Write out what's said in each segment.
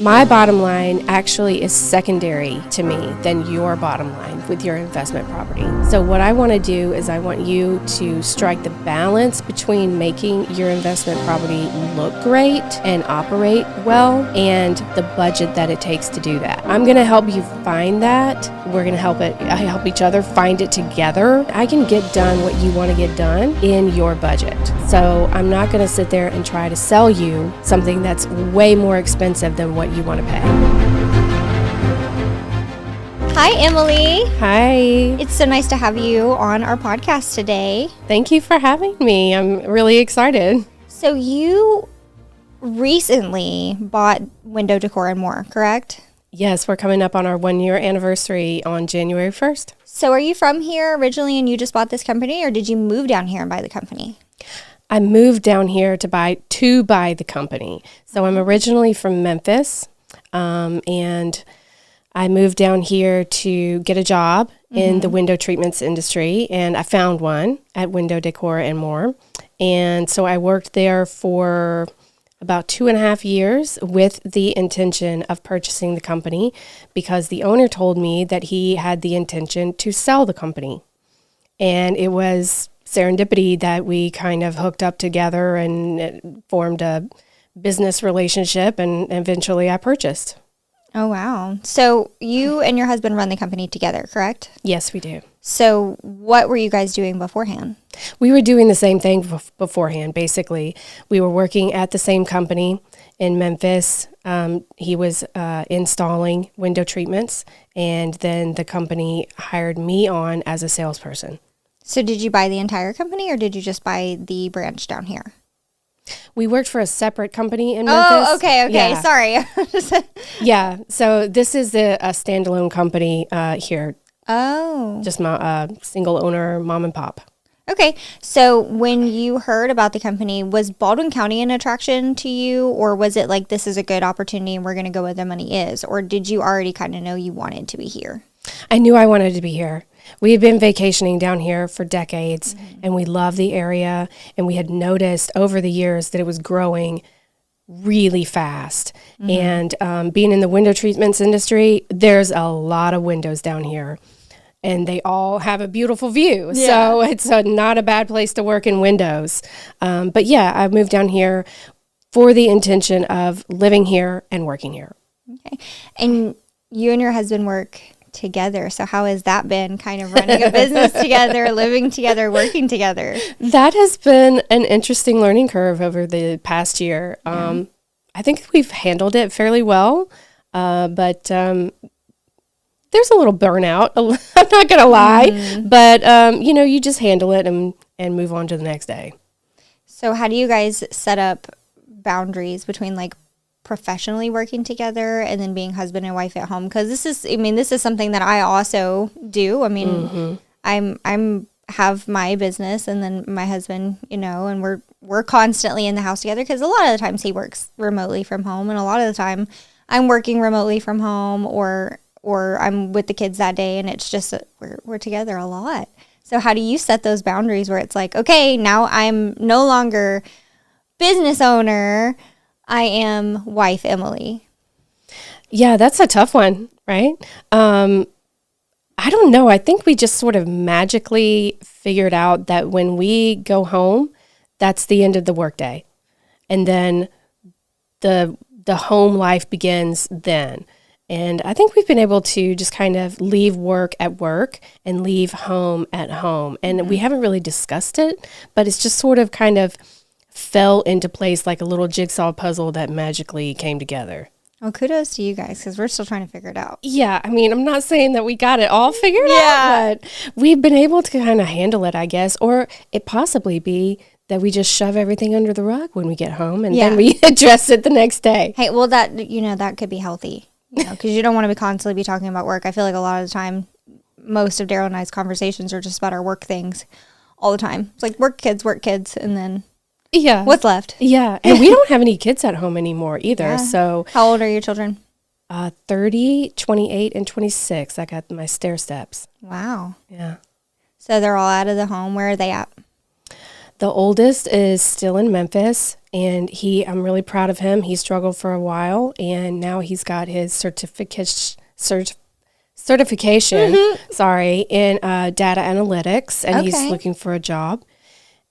My bottom line actually is secondary to me than your bottom line with your investment property. So what I want to do is I want you to strike the balance between making your investment property look great and operate well and the budget that it takes to do that. I'm going to help you find that. We're going to help each other find it together. I can get done what you want to get done in your budget. So I'm not going to sit there and try to sell you something that's way more expensive than what you want to pay. Hi, Emily. Hi. It's so nice to have you on our podcast today. Thank you for having me. I'm really excited. So you recently bought Window Decor and More, correct? Yes, we're coming up on our 1-year anniversary on January 1st. So are you from here originally and you just bought this company, or did you move down here and buy the company? I moved down here to buy the company. So I'm originally from Memphis, and I moved down here to get a job in the window treatments industry, and I found one at Window Decor and More. And so I worked there for about 2.5 years with the intention of purchasing the company because the owner told me that he had the intention to sell the company. And it was serendipity that we kind of hooked up together and it formed a business relationship, and eventually I purchased. Oh, wow. So you and your husband run the company together, correct? Yes, we do. So what were you guys doing beforehand? We were doing the same thing beforehand, basically. We were working at the same company in Memphis. He was installing window treatments, and then the company hired me on as a salesperson. So did you buy the entire company, or did you just buy the branch down here? We worked for a separate company in Memphis. Oh, okay. Yeah. Sorry. Yeah. So this is a standalone company here. Oh. Just my single owner, mom and pop. Okay. So when you heard about the company, was Baldwin County an attraction to you, or was it like, this is a good opportunity and we're going to go where the money is? Or did you already kind of know you wanted to be here? I knew I wanted to be here. We had been vacationing down here for decades, and we love the area, and we had noticed over the years that it was growing really fast. And being in the window treatments industry, there's a lot of windows down here, and they all have a beautiful view. Yeah. So it's not a bad place to work in windows. But yeah, I moved down here for the intention of living here and working here. Okay. And you and your husband work together. So how has that been, kind of running a business together, living together, working together? That has been an interesting learning curve over the past year. I think we've handled it fairly well, but there's a little burnout. I'm not going to lie, but you just handle it and move on to the next day. So how do you guys set up boundaries between like professionally working together and then being husband and wife at home? Because this is something that I also do. I mean, I'm have my business, and then my husband, and we're constantly in the house together because a lot of the times he works remotely from home, and a lot of the time I'm working remotely from home, or I'm with the kids that day, and it's just we're together a lot. So how do you set those boundaries where it's like, okay, now I'm no longer business owner, I am wife Emily? Yeah, that's a tough one, right? I don't know. I think we just sort of magically figured out that when we go home, that's the end of the workday. And then the home life begins then. And I think we've been able to just kind of leave work at work and leave home at home. And we haven't really discussed it, but it's just sort of kind of fell into place like a little jigsaw puzzle that magically came together. Well, kudos to you guys, because we're still trying to figure it out. Yeah, I mean, I'm not saying that we got it all figured out, but we've been able to kind of handle it, I guess. Or it possibly be that we just shove everything under the rug when we get home, and then we address it the next day. Hey, well, that could be healthy, because you don't want to constantly be talking about work. I feel like a lot of the time, most of Daryl and I's conversations are just about our work things all the time. It's like work, kids, and then what's left? Yeah, and we don't have any kids at home anymore either. Yeah. So how old are your children? 30, 28, and 26. I got my stair steps. Wow. Yeah. So they're all out of the home. Where are they at? The oldest is still in Memphis, and I'm really proud of him. He struggled for a while, and now he's got his certification, in data analytics, and he's looking for a job.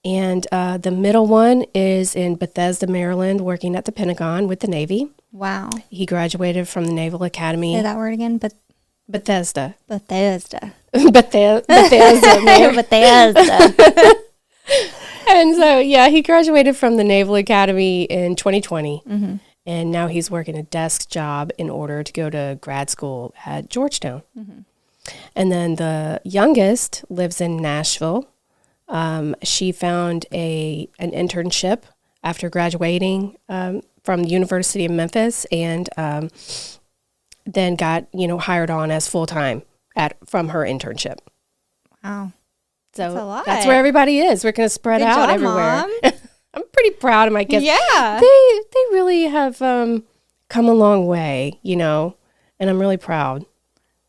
And the middle one is in Bethesda, Maryland, working at the Pentagon with the Navy. Wow. He graduated from the Naval Academy. Say that word again. Bethesda. Bethesda. Bethesda, man. Bethesda. And so, yeah, he graduated from the Naval Academy in 2020. Mm-hmm. And now he's working a desk job in order to go to grad school at Georgetown. Mm-hmm. And then the youngest lives in Nashville. She found an internship after graduating from the University of Memphis, and then got hired on as full-time from her internship. Wow. So that's where everybody is. We're going to spread out everywhere. Mom. I'm pretty proud of my kids. Yeah. They really have come a long way, and I'm really proud.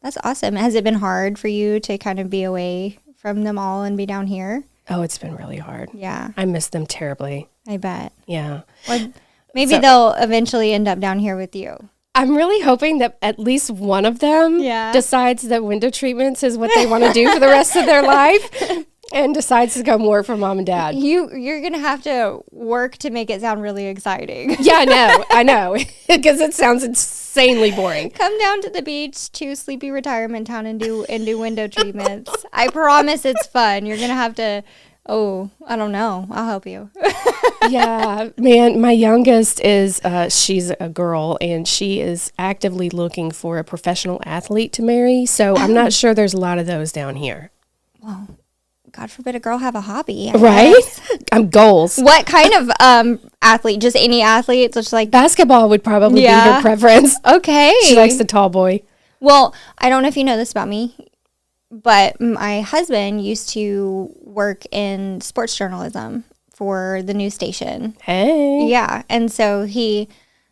That's awesome. Has it been hard for you to kind of be away from them all and be down here? Oh, it's been really hard. Yeah. I miss them terribly. I bet. Yeah. Well, maybe they'll eventually end up down here with you. I'm really hoping that at least one of them decides that window treatments is what they want to do for the rest of their life and decides to come work for mom and dad. You're going to have to work to make it sound really exciting. Yeah, I know. Because it sounds insanely boring. Come down to the beach to Sleepy Retirement Town and do window treatments. I promise it's fun. You're going to have to, I don't know. I'll help you. Yeah, man, my youngest is, she's a girl, and she is actively looking for a professional athlete to marry. So I'm not sure there's a lot of those down here. Well, God forbid a girl have a hobby. Right? I'm goals. What kind of athlete? Just any athlete? Just like basketball would probably be her preference. Okay. She likes the tall boy. Well, I don't know if you know this about me, but my husband used to work in sports journalism for the news station. Hey. Yeah. And so he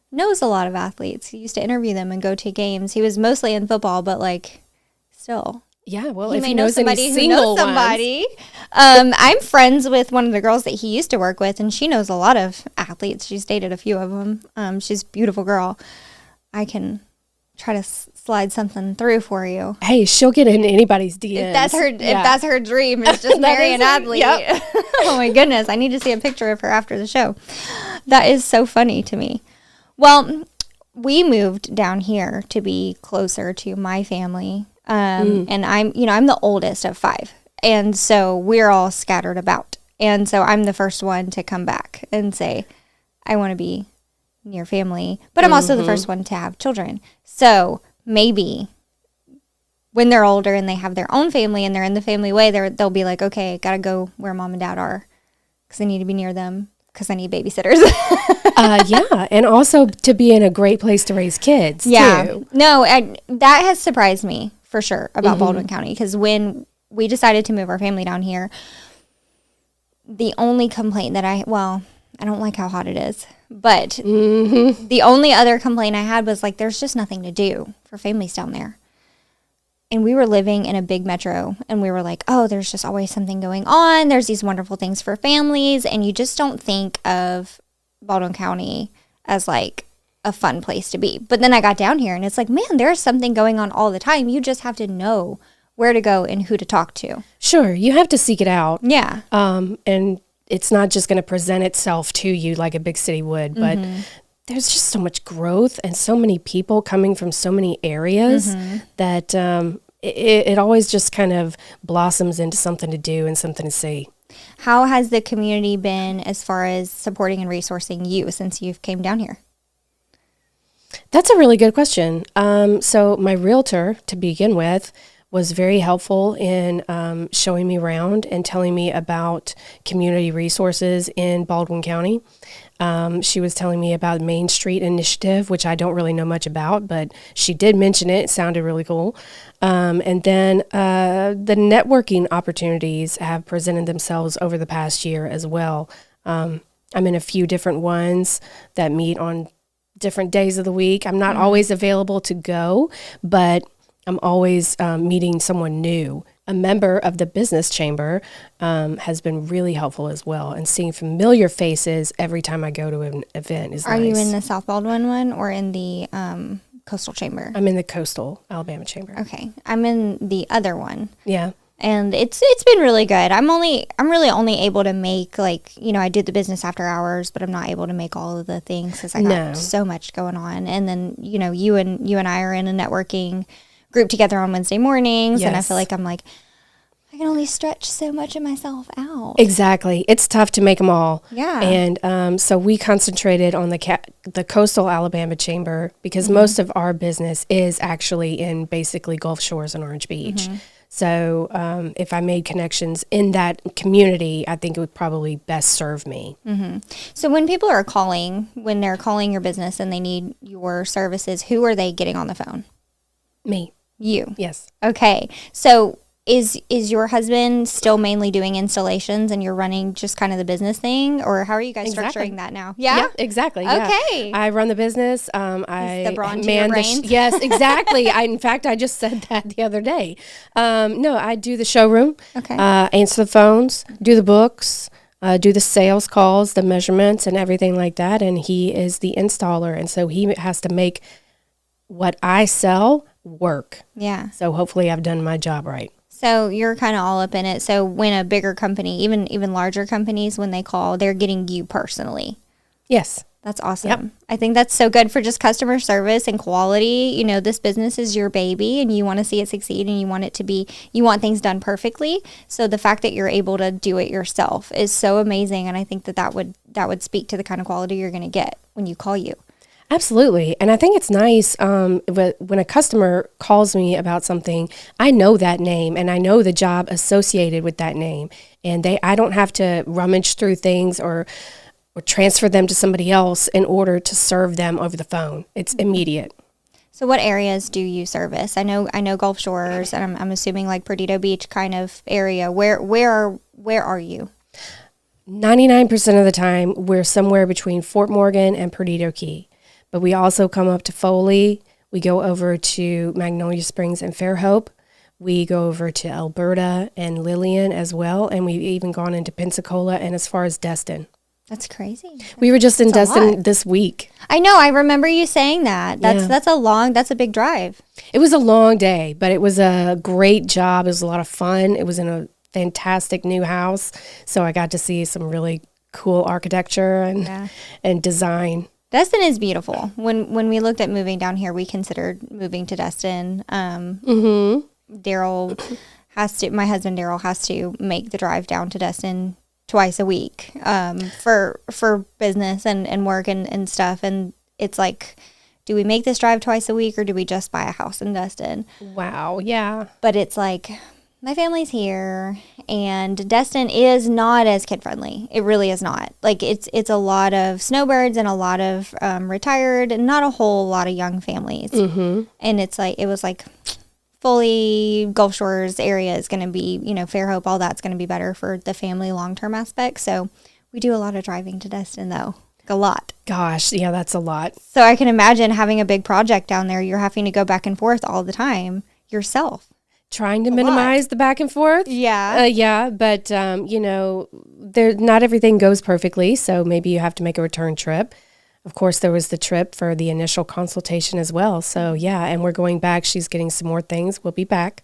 knows a lot of athletes. He used to interview them and go to games. He was mostly in football, but still. Yeah, well, he if may he know knows somebody any who single knows somebody. I'm friends with one of the girls that he used to work with, and she knows a lot of athletes. She's dated a few of them. She's a beautiful girl. I can try to slide something through for you. Hey, she'll get in anybody's DMs. If that's her dream, is just marry an athlete. Yep. Oh my goodness, I need to see a picture of her after the show. That is so funny to me. Well, we moved down here to be closer to my family. And I'm the oldest of 5. And so we're all scattered about. And so I'm the first one to come back and say, I want to be near family, but I'm also the first one to have children. So maybe when they're older and they have their own family and they're in the family way, they'll be like, okay, got to go where mom and dad are because I need to be near them because I need babysitters. Yeah. And also to be in a great place to raise kids. Yeah. Too. No, that has surprised me for sure about Baldwin County, because when we decided to move our family down here, the only complaint that I don't like how hot it is, but the only other complaint I had was there's just nothing to do for families down there. And we were living in a big metro, and we were like, oh, there's just always something going on. There's these wonderful things for families, and you just don't think of Baldwin County as a fun place to be. But then I got down here, and it's man, there's something going on all the time. You just have to know where to go and who to talk to. Sure, you have to seek it out. Yeah. And it's not just going to present itself to you like a big city would, but there's just so much growth and so many people coming from so many areas that it always just kind of blossoms into something to do and something to see. How has the community been as far as supporting and resourcing you since you've came down here? That's a really good question. So my realtor, to begin with, was very helpful in showing me around and telling me about community resources in Baldwin County. She was telling me about Main Street Initiative, which I don't really know much about, but she did mention it. It sounded really cool. And then the networking opportunities have presented themselves over the past year as well. I'm in a few different ones that meet on different days of the week. I'm not always available to go, but I'm always meeting someone new a member of the business chamber has been really helpful as well. And seeing familiar faces every time I go to an event is nice. Are you in the South Baldwin one or in the Coastal Chamber? I'm in the Coastal Alabama Chamber. Okay. I'm in the other one. Yeah. And it's been really good. I'm really only able to make, like, you know, I do the business after hours, but I'm not able to make all of the things because I got so much going on. And then, you know, you and I are in a networking group together on Wednesday mornings. Yes. And I feel like I can only stretch so much of myself out. Exactly. It's tough to make them all. Yeah. And so we concentrated on the Coastal Alabama Chamber because most of our business is actually in basically Gulf Shores and Orange Beach. So if I made connections in that community, I think it would probably best serve me. So when people are calling, when they're calling your business and they need your services, who are they getting on the phone? Me. You? Yes. Okay. So is your husband still mainly doing installations and you're running just kind of the business thing? Or how are you guys structuring that now? Yeah, exactly. Okay. Yeah. I run the business. I the brawn to your brains. Yes, exactly. In fact, I just said that the other day. No, I do the showroom. Okay. Answer the phones, do the books, do the sales calls, the measurements and everything like that. And he is the installer. And so he has to make what I sell work. Yeah. So hopefully I've done my job right. So you're kind of all up in it. So when a bigger company, even larger companies, when they call, they're getting you personally. Yes. That's awesome. Yep. I think that's so good for just customer service and quality. You know, this business is your baby and you want to see it succeed and you want things done perfectly. So the fact that you're able to do it yourself is so amazing. And I think that would speak to the kind of quality you're going to get when you call you. Absolutely. And I think it's nice when a customer calls me about something, I know that name and I know the job associated with that name. And I don't have to rummage through things or transfer them to somebody else in order to serve them over the phone. It's immediate. So what areas do you service? I know Gulf Shores, and I'm assuming like Perdido Beach kind of area. Where are you? 99% of the time, we're somewhere between Fort Morgan and Perdido Key. But we also come up to Foley. We go over to Magnolia Springs and Fairhope. We go over to Alberta and Lillian as well. And we've even gone into Pensacola and as far as Destin. That's crazy. We were just in Destin this week. I know. I remember you saying that. That's a big drive. It was a long day, but it was a great job. It was a lot of fun. It was in a fantastic new house. So I got to see some really cool architecture and design. Destin is beautiful. When we looked at moving down here, we considered moving to Destin. Daryl my husband Daryl has to make the drive down to Destin twice a week for business and work and stuff. And it's like, do we make this drive twice a week or do we just buy a house in Destin? Wow, yeah. But it's like, my family's here, and Destin is not as kid-friendly. It really is not. Like, it's a lot of snowbirds and a lot of retired and not a whole lot of young families. And it was like, fully Gulf Shores area is going to be, Fairhope, all that's going to be better for the family long-term aspect. So we do a lot of driving to Destin, though. Like a lot. Gosh, yeah, that's a lot. So I can imagine having a big project down there. You're having to go back and forth all the time yourself. Trying to minimize the back and forth. Yeah. But, not everything goes perfectly, so maybe you have to make a return trip. Of course, there was the trip for the initial consultation as well. So, yeah, and we're going back. She's getting some more things. We'll be back.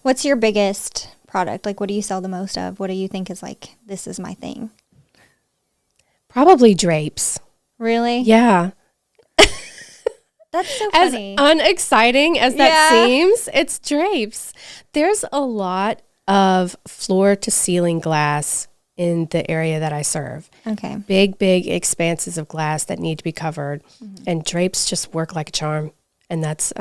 What's your biggest product? Like, what do you sell the most of? What do you think is like, this is my thing? Probably drapes. Really? Yeah. That's so funny. As unexciting as that seems, it's drapes. There's a lot of floor to ceiling glass in the area that I serve. Okay. Big expanses of glass that need to be covered. And drapes just work like a charm. And that's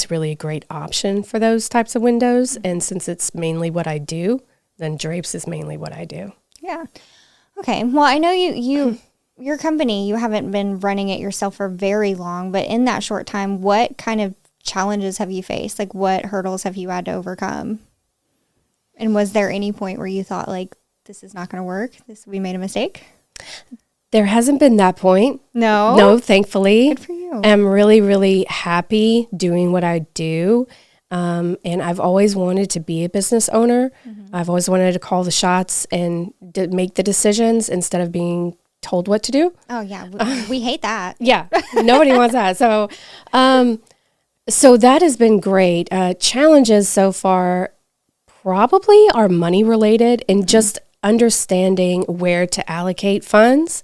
really a great option for those types of windows. And since it's mainly what I do, then drapes is mainly what I do. Yeah. Okay. Well, I know your company, you haven't been running it yourself for very long, but in that short time, what kind of challenges have you faced? Like, what hurdles have you had to overcome? And was there any point where you thought, like, this is not going to work? We made a mistake? There hasn't been that point. No, thankfully. Good for you. I'm really, really happy doing what I do. And I've always wanted to be a business owner. I've always wanted to call the shots and make the decisions instead of being told what to do. Oh yeah, we hate that. Yeah, nobody wants that. So, so that has been great. Challenges so far probably are money related and just understanding where to allocate funds.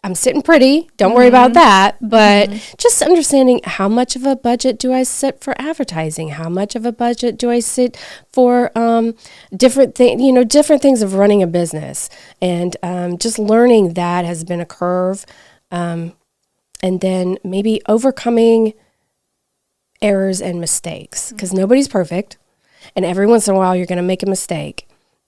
I'm sitting pretty. Don't worry about that. But just understanding how much of a budget do I set for advertising? How much of a budget do I set for different things of running a business? And just learning that has been a curve. And then maybe overcoming errors and mistakes, because nobody's perfect. And every once in a while, you're going to make a mistake.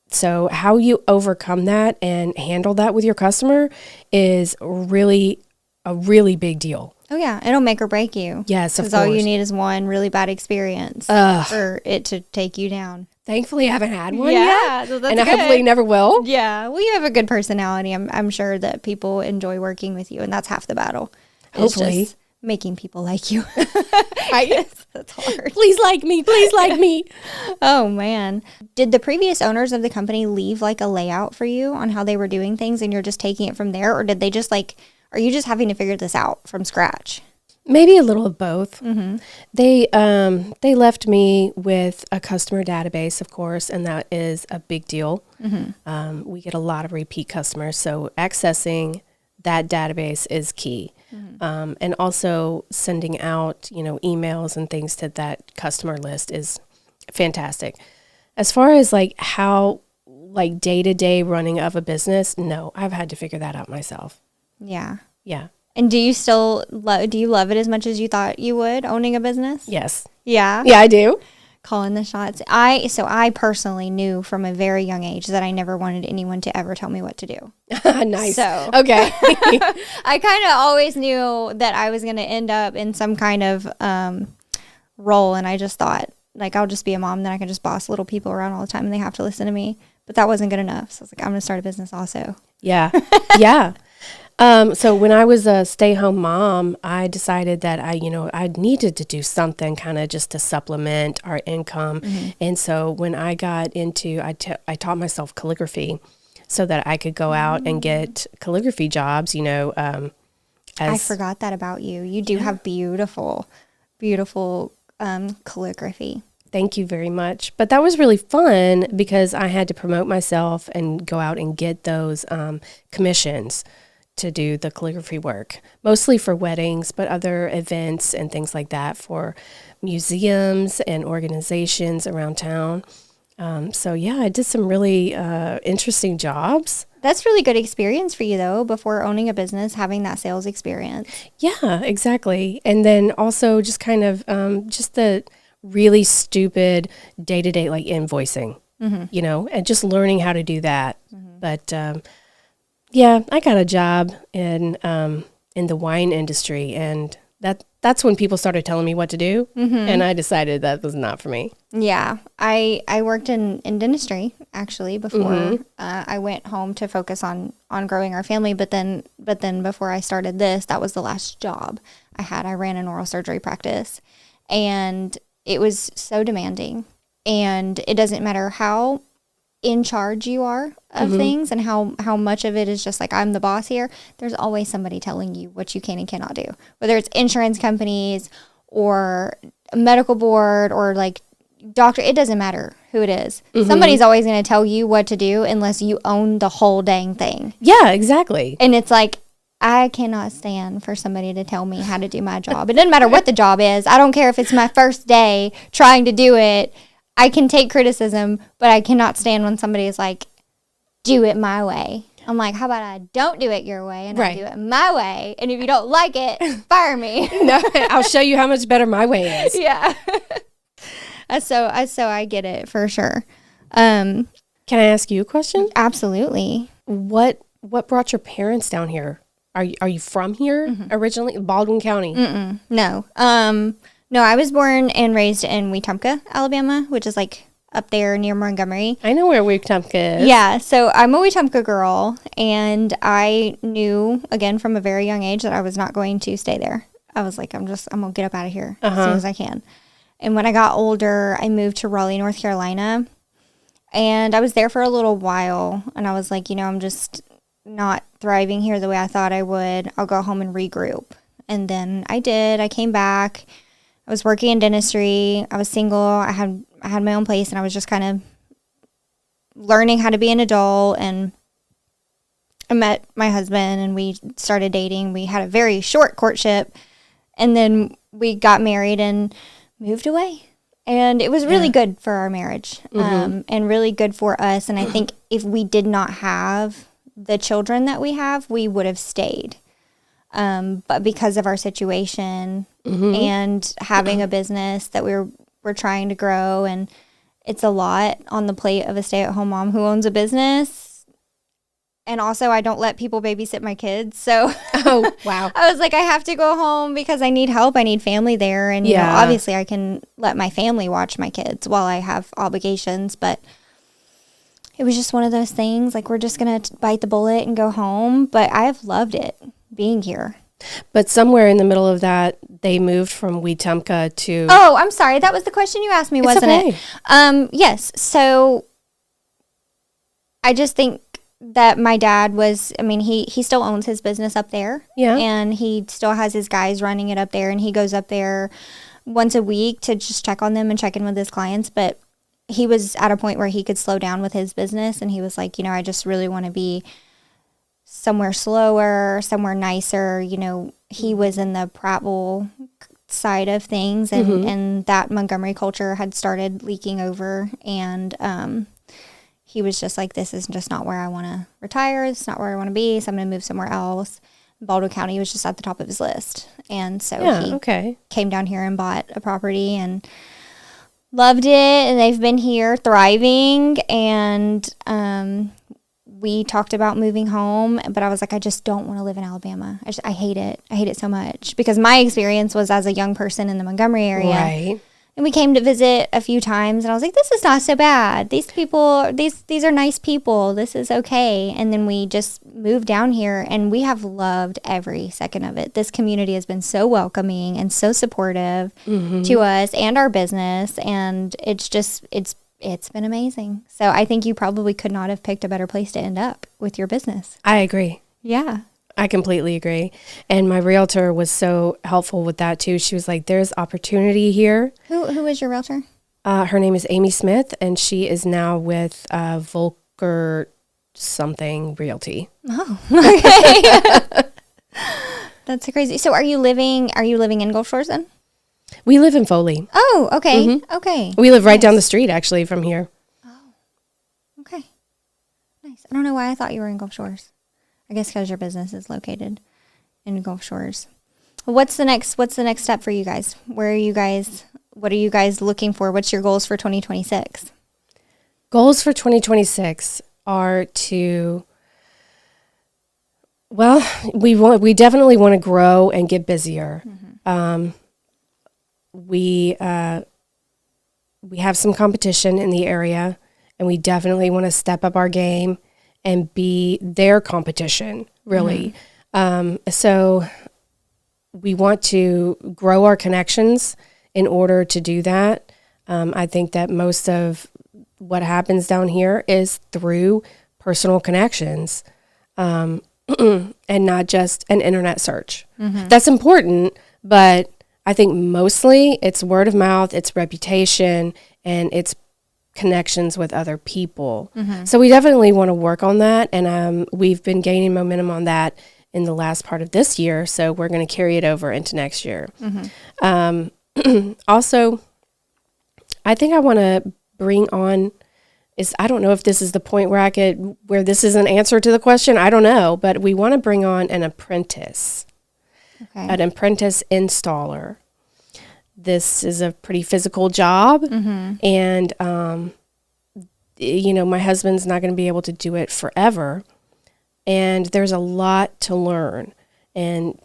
So how you overcome that and handle that with your customer is really a really big deal. Oh yeah, it'll make or break you. Yes, of course. Because all you need is one really bad experience for it to take you down. Thankfully, I haven't had one yet, so that's and I good. hopefully never will. Yeah, well, you have a good personality. I'm sure that people enjoy working with you, and that's half the battle. Hopefully. It's just making people like you. That's hard. Please like me. Please like me. Oh, man. Did the previous owners of the company leave like a layout for you on how they were doing things and you're just taking it from there? Or did they just are you just having to figure this out from scratch? Maybe a little of both. They left me with a customer database, of course, and that is a big deal. We get a lot of repeat customers, so accessing that database is key. And also sending out, emails and things to that customer list is fantastic. As far as how day-to-day running of a business, no, I've had to figure that out myself. Yeah. Yeah. And do you still do you love it as much as you thought you would, owning a business? Yes. Yeah. Yeah, I do. Calling the shots. I personally knew from a very young age that I never wanted anyone to ever tell me what to do. Nice. So okay. I kind of always knew that I was going to end up in some kind of role, and I just thought I'll just be a mom, then I can just boss little people around all the time and they have to listen to me. But that wasn't good enough. So I was like, I'm going to start a business also. Yeah. Yeah. So when I was a stay-home mom, I decided that I needed to do something kind of just to supplement our income. And so when I got into, I taught myself calligraphy so that I could go out and get calligraphy jobs, I forgot that about you. You do have beautiful, beautiful calligraphy. Thank you very much. But that was really fun because I had to promote myself and go out and get those commissions to do the calligraphy work, mostly for weddings, but other events and things like that for museums and organizations around town. So yeah, I did some really interesting jobs. That's really good experience for you though, before owning a business, having that sales experience. Yeah, exactly. And then also just kind of just the really stupid day-to-day invoicing, and just learning how to do that. But yeah, I got a job in the wine industry, and that's when people started telling me what to do, and I decided that was not for me. Yeah, I worked in dentistry actually before I went home to focus on growing our family. But then before I started this, that was the last job I had. I ran an oral surgery practice, and it was so demanding. And it doesn't matter how in charge you are of things and how much of it is just I'm the boss here. There's always somebody telling you what you can and cannot do, whether it's insurance companies or a medical board or doctor. It doesn't matter who it is. Somebody's always going to tell you what to do unless you own the whole dang thing. Yeah, exactly. And it's I cannot stand for somebody to tell me how to do my job. It doesn't matter what the job is. I don't care if it's my first day trying to do it. I can take criticism, but I cannot stand when somebody is do it my way. I'm how about I don't do it your way and I do it my way? And if you don't like it, fire me. No, I'll show you how much better my way is. Yeah. So I get it for sure. Can I ask you a question? Absolutely. What brought your parents down here? Are you from here originally? Baldwin County? No. No, I was born and raised in Wetumpka, Alabama, which is up there near Montgomery. I know where Wetumpka is. Yeah, so I'm a Wetumpka girl, and I knew, again, from a very young age that I was not going to stay there. I was I'm going to get up out of here as soon as I can. And when I got older, I moved to Raleigh, North Carolina. And I was there for a little while. And I was like, I'm just not thriving here the way I thought I would. I'll go home and regroup. And then I did. I came back. I was working in dentistry. I was single. I had my own place, and I was just kind of learning how to be an adult. And I met my husband, and we started dating. We had a very short courtship, and then we got married and moved away. And it was really good for our marriage, and really good for us. And I think if we did not have the children that we have, we would have stayed. But because of our situation and having a business that we're trying to grow, and it's a lot on the plate of a stay-at-home mom who owns a business. And also, I don't let people babysit my kids. So wow. I was like, I have to go home because I need help. I need family there. And, obviously I can let my family watch my kids while I have obligations. But it was just one of those things. Like, we're just going to bite the bullet and go home. But I have loved it being here. But somewhere in the middle of that, they moved from Wetumpka to... Oh, I'm sorry. That was the question you asked me, wasn't it? Yes. So I just think that my dad was, he still owns his business up there. Yeah. And he still has his guys running it up there, and he goes up there once a week to just check on them and check in with his clients. But he was at a point where he could slow down with his business, and he was like, I just really want to be somewhere slower, somewhere nicer. He was in the Prattville side of things, and that Montgomery culture had started leaking over, and he was just like, this is just not where I want to retire. It's not where I want to be. So I'm going to move somewhere else. Baldwin County was just at the top of his list. And so he came down here and bought a property and loved it. And they've been here thriving. And we talked about moving home. But I was like, I just don't want to live in Alabama. I hate it. I hate it so much. Because my experience was as a young person in the Montgomery area. Right. And we came to visit a few times, and I was like, this is not so bad. These people, these are nice people. This is okay. And then we just moved down here, and we have loved every second of it. This community has been so welcoming and so supportive to us and our business, and it's been amazing. So I think you probably could not have picked a better place to end up with your business. I agree. Yeah. I completely agree. And my realtor was so helpful with that too. She was like, there's opportunity here. Who is your realtor? Her name is Amy Smith, and she is now with Volker something Realty. Oh, okay. That's crazy. So are you living in Gulf Shores then? We live in Foley. Oh, okay. Okay. We live right down the street actually from here. Oh, okay. Nice. I don't know why I thought you were in Gulf Shores. I guess because your business is located in Gulf Shores. What's the next step for you guys? What are you guys looking for? What's your goals for 2026? Goals for 2026 are to, we definitely want to grow and get busier. We have some competition in the area, and we definitely want to step up our game and be their competition, really. So we want to grow our connections in order to do that. I think that most of what happens down here is through personal connections, and not just an internet search. That's important, but I think mostly it's word of mouth, it's reputation, and it's connections with other people. So we definitely want to work on that, and we've been gaining momentum on that in the last part of this year, so we're going to carry it over into next year. Also, I think I want to bring on I don't know if this is the point where this is an answer to the question, I don't know, but we want to bring on an apprentice, an apprentice installer. This is a pretty physical job, and, my husband's not going to be able to do it forever, and there's a lot to learn. And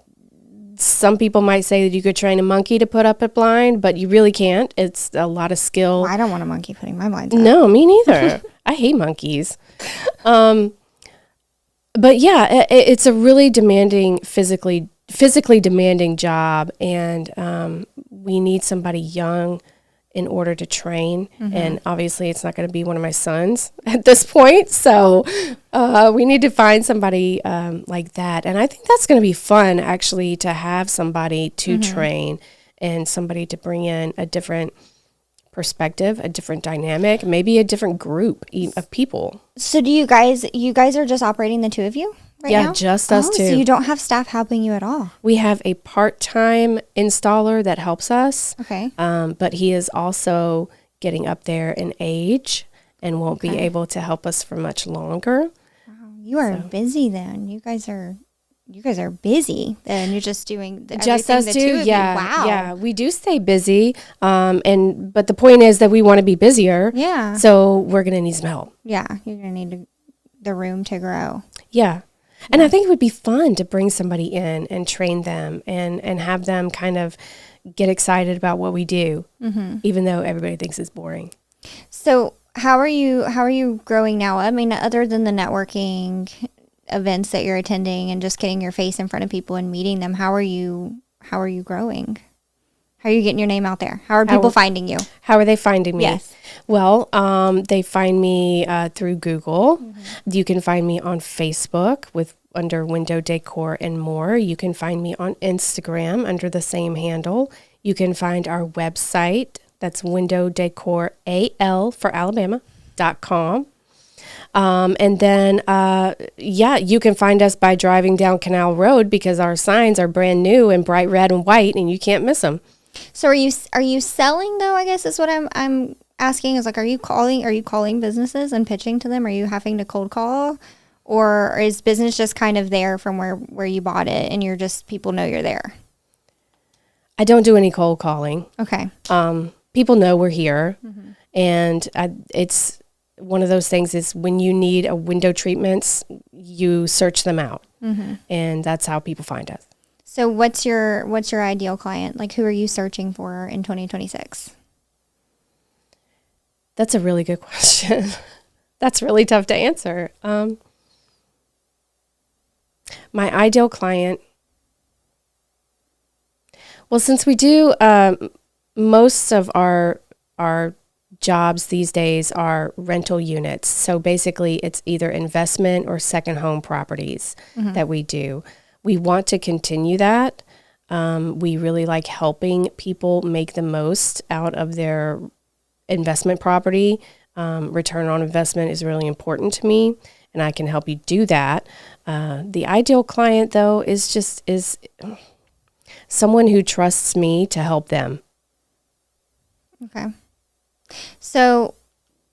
some people might say that you could train a monkey to put up a blind, but you really can't. It's a lot of skill. Well, I don't want a monkey putting my blinds up. No, me neither. I hate monkeys. But yeah, it's a really demanding, physically demanding job, and we need somebody young in order to train. And obviously it's not going to be one of my sons at this point. So we need to find somebody like that. And I think that's going to be fun, actually, to have somebody to train and somebody to bring in a different perspective, a different dynamic, maybe a different group of people. So do you guys are just operating the two of you right now? Yeah, just us two. So you don't have staff helping you at all? We have a part-time installer that helps us. Okay. But he is also getting up there in age and won't be able to help us for much longer. Wow. You are busy then. You guys are busy, and you're just doing just us two. Yeah, wow. Yeah, we do stay busy. But the point is that we want to be busier. Yeah. So we're gonna need some help. Yeah, you're gonna need the room to grow. Yeah. And I think it would be fun to bring somebody in and train them and have them kind of get excited about what we do, even though everybody thinks it's boring. So how are you growing now? I mean, other than the networking events that you're attending and just getting your face in front of people and meeting them, how are you growing? How are you getting your name out there? How are people finding you? How are they finding me? Yes. Well, they find me through Google. You can find me on Facebook under Window Decor and More. You can find me on Instagram under the same handle. You can find our website. That's Window Decor AL for Alabama.com. And then, you can find us by driving down Canal Road because our signs are brand new and bright red and white, and you can't miss them. So are you selling though? I guess is what I'm asking. Is like, are you calling businesses and pitching to them? Are you having to cold call, or is business just kind of there from where you bought it, and you're just people know you're there? I don't do any cold calling. Okay. People know we're here, and it's one of those things is when you need a window treatments, you search them out, and that's how people find us. So what's your ideal client? Like, who are you searching for in 2026? That's a really good question. That's really tough to answer. My ideal client, well, since we do most of our jobs these days are rental units. So basically it's either investment or second home properties that we do. We want to continue that. We really like helping people make the most out of their investment property. Return on investment is really important to me, and I can help you do that. The ideal client, though, is someone who trusts me to help them. Okay. So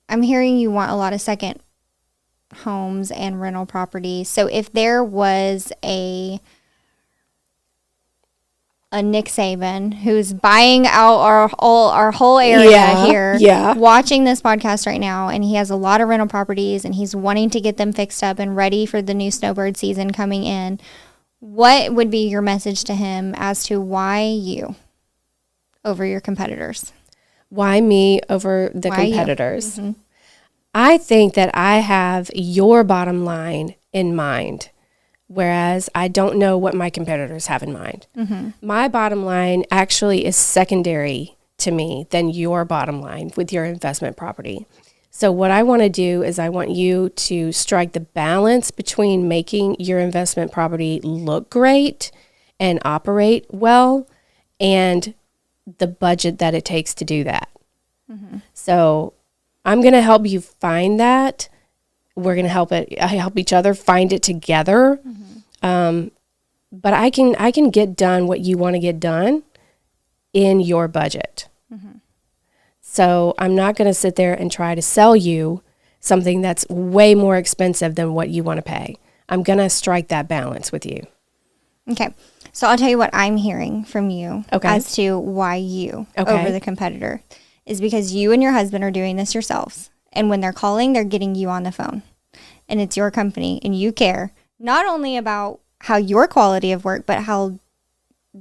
I'm hearing you want a lot of second homes and rental properties. So if there was a Nick Saban who's buying out our whole area here, watching this podcast right now, and he has a lot of rental properties and he's wanting to get them fixed up and ready for the new snowbird season coming in, what would be your message to him as to why you over your competitors? Why me over the competitors? I think that I have your bottom line in mind, whereas I don't know what my competitors have in mind. My bottom line actually is secondary to me than your bottom line with your investment property. So what I want to do is I want you to strike the balance between making your investment property look great and operate well and the budget that it takes to do that. So I'm going to help you find that. We're going to help each other find it together. But I can get done what you want to get done in your budget. So I'm not going to sit there and try to sell you something that's way more expensive than what you want to pay. I'm going to strike that balance with you. Okay. So I'll tell you what I'm hearing from you as to why you over the competitor is because you and your husband are doing this yourselves. And when they're calling, they're getting you on the phone. And it's your company and you care not only about how your quality of work, but how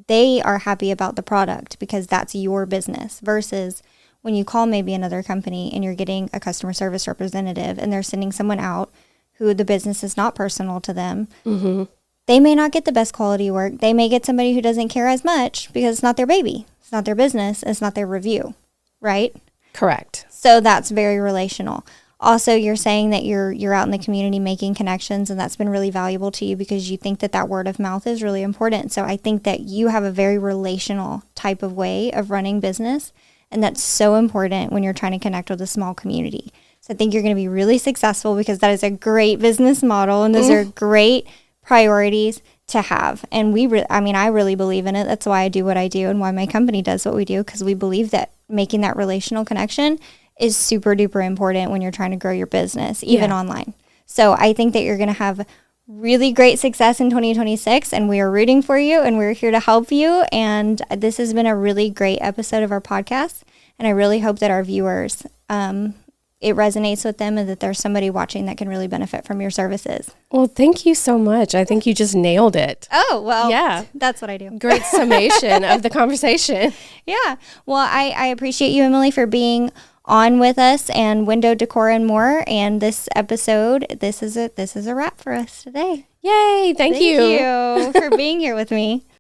they are happy about the product because that's your business versus when you call maybe another company and you're getting a customer service representative and they're sending someone out who the business is not personal to them. They may not get the best quality work. They may get somebody who doesn't care as much because it's not their baby. It's not their business. It's not their review. right? Correct. So that's very relational. Also, you're saying that you're out in the community making connections, and that's been really valuable to you because you think that word of mouth is really important. So I think that you have a very relational type of way of running business, and that's so important when you're trying to connect with a small community. So I think you're going to be really successful because that is a great business model, and those are great priorities to have. And I really believe in it. That's why I do what I do and why my company does what we do, because we believe that making that relational connection is super duper important when you're trying to grow your business, even online. So I think that you're going to have really great success in 2026, and we are rooting for you, and we're here to help you. And this has been a really great episode of our podcast, and I really hope that our viewers, it resonates with them and that there's somebody watching that can really benefit from your services. Well, thank you so much. I think you just nailed it. Oh, well, yeah, that's what I do. Great summation of the conversation. Yeah. Well, I appreciate you, Emily, for being on with us and Window Decor and More. And this episode, this is a wrap for us today. Yay. Thank you for being here with me.